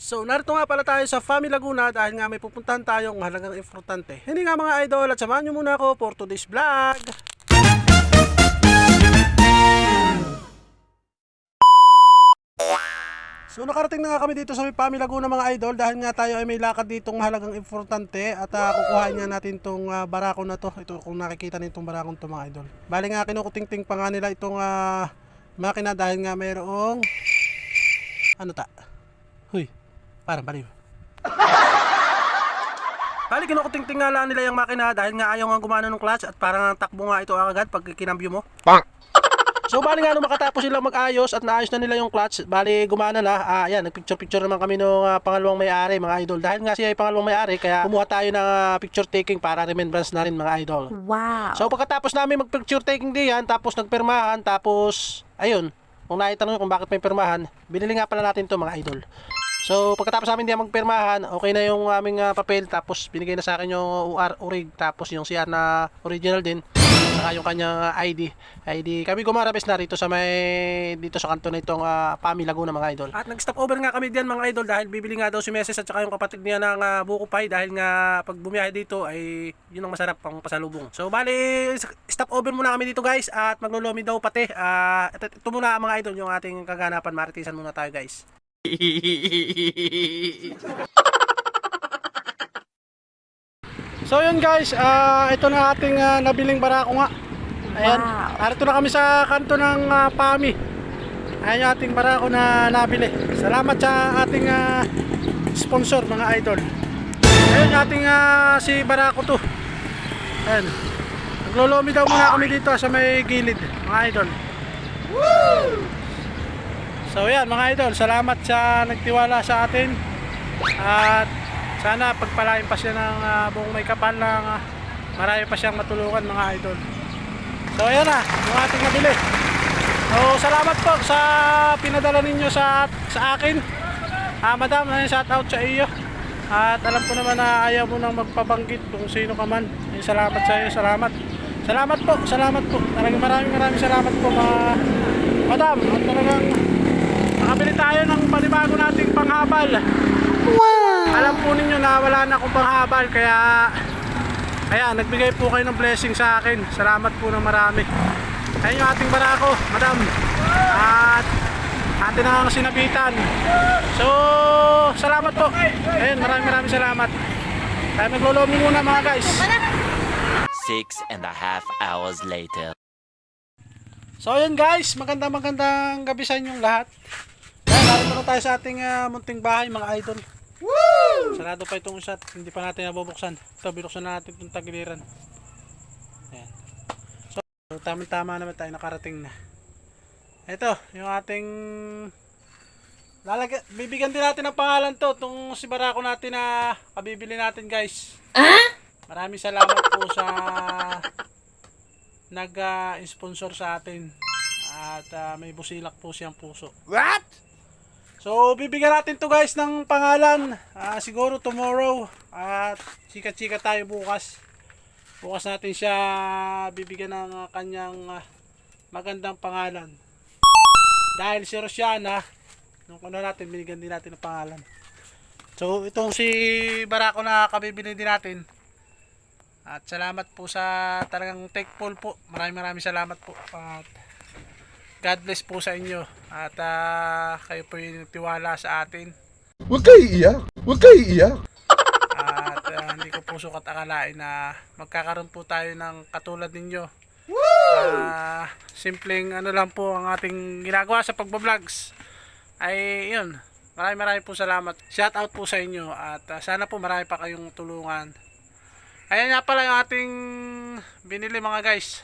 So narito nga pala tayo sa Fami Laguna dahil nga may pupuntahan tayong mahalagang importante. Hindi nga mga idol, at samahan nyo muna ako for today's vlog. So nakarating na nga kami dito sa may Fami Laguna mga idol dahil nga tayo ay may lakad ditong mahalagang importante at kukuhain nga natin tong barako na to. Ito kung nakikita nitong barakong to mga idol. Bali nga kinukuting-ting pa nga nila itong makina dahil nga mayroong ano ta? Huy, parang baliw. Bali kinukuting-ting nga lang nila yung makina dahil nga ayaw nga gumana ng clutch at parang takbo nga ito agad pag kinambyo mo. Pang! So bali nga nung makatapos silang mag-ayos at naayos na nila yung clutch, bali gumana na. Ayan, nagpicture-picture naman kami nung pangalawang may-ari mga idol. Dahil nga siya ay pangalawang may-ari, kaya kumuha tayo ng picture taking para remembrance na rin mga idol. Wow! So pagkatapos namin mag-picture taking diyan, tapos nagpermahan, tapos ayun, kung naitanong kung bakit may permahan, binili nga pala natin to mga idol. So pagkatapos namin diyan magpermahan, okay na yung aming papel, tapos binigay na sa akin yung UR urig, tapos yung CR na original din, saka yung kanyang ID. Kami gumarabes na rito sa may dito sa kanto na itong Fami Laguna mga idol. At nag-stop over nga kami diyan mga idol dahil bibili nga daw si Meses at saka yung kapatid niya ng buko pie dahil nga pag bumiyahe dito ay yun ang masarap pang pasalubong. So bali stop over muna kami dito guys at maglolomi daw pati. Ito muna mga idol yung ating kaganapan, maritisan muna tayo guys. So yun guys, ito na ating nabiling barako nga. Ayan, narito na kami sa kanto ng Fami. Ayan yung ating barako na nabili. Salamat sa ating sponsor mga idol. Ayan yung ating si barako to. Ayan, naglolomi daw muna kami dito sa may gilid mga idol. Woo! So yan mga idol, salamat sa nagtiwala sa atin. At sana pagpalain pa siya ng buong may kapal ng marami pa siyang matulungan mga idol. So ayan na, yung ating nabili. So salamat po sa pinadala ninyo sa akin. Madam, shout out sa iyo. At alam ko naman na ayaw mo nang magpabanggit kung sino ka man. Salamat sa iyo, salamat. Salamat po. Maraming salamat po mga madam. At talagang nakabili tayo ng panibago nating panghabal. Wow! Alam po ninyo na wala na akong panghabal, kaya nagbigay po kayo ng blessing sa akin. Salamat po ng marami. Ayun yung ating barako, madam. At atin na ang sinabitan. So, salamat po. Ayun, maraming salamat. Tayo naglolomi muna mga guys. 6.5 hours later. So ayun guys, magandang gabi sa inyong lahat. Narito na tayo sa ating munting bahay mga idol. Woo! Sarado pa itong shot, hindi pa natin nabubuksan. Ito, binuksan na natin itong tagiliran. Ayan. So tama naman tayo, nakarating na. Ito, yung ating bibigyan din natin ng pangalan to, itong si barako natin na kabibili natin guys. Maraming salamat po sa nag-sponsor sa atin. At may busilak po siyang puso. What? So bibigyan natin to guys ng pangalan, siguro tomorrow, at chika-chika tayo bukas. Bukas natin siya bibigyan ng kanyang magandang pangalan. Dahil si Rosiana, nung kuna natin, binigyan din natin ng pangalan. So itong si barako na kabibili din natin. At salamat po sa talagang thankful po. Maraming salamat po. At God bless po sa inyo. At kayo po yung tiwala sa atin. Huwag kayo iiyak. Huwag kayo iiyak. At hindi ko po sukat akalain na magkakaroon po tayo ng katulad ninyo. Simpleng ano lang po ang ating ginagawa sa pagbablogs. Ay yun. Maraming po salamat. Shout out po sa inyo. At sana po marami pa kayong tulungan. Ayan nga pala yung ating binili mga guys.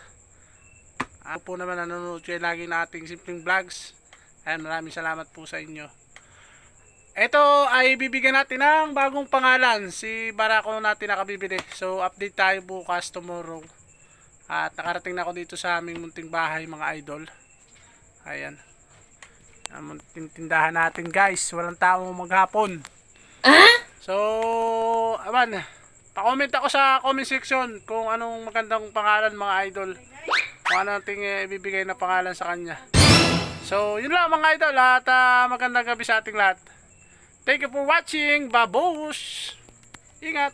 Ako po naman nanonood kayo lagi na ating simpleng vlogs. Ayan, maraming salamat po sa inyo. Ito ay bibigyan natin ng bagong pangalan. Si barako natin nakabibili. So update tayo bukas, tomorrow. At nakarating na ako dito sa aming munting bahay mga idol. Ayan. Munting tindahan natin guys. Walang tao maghapon. So, aman. Pa-comment ako sa comment section kung anong magandang pangalan mga idol. Kung ano nating ibibigay na pangalan sa kanya. So, yun lang mga idol. At magandang gabi sa ating lahat. Thank you for watching. Babush! Ingat!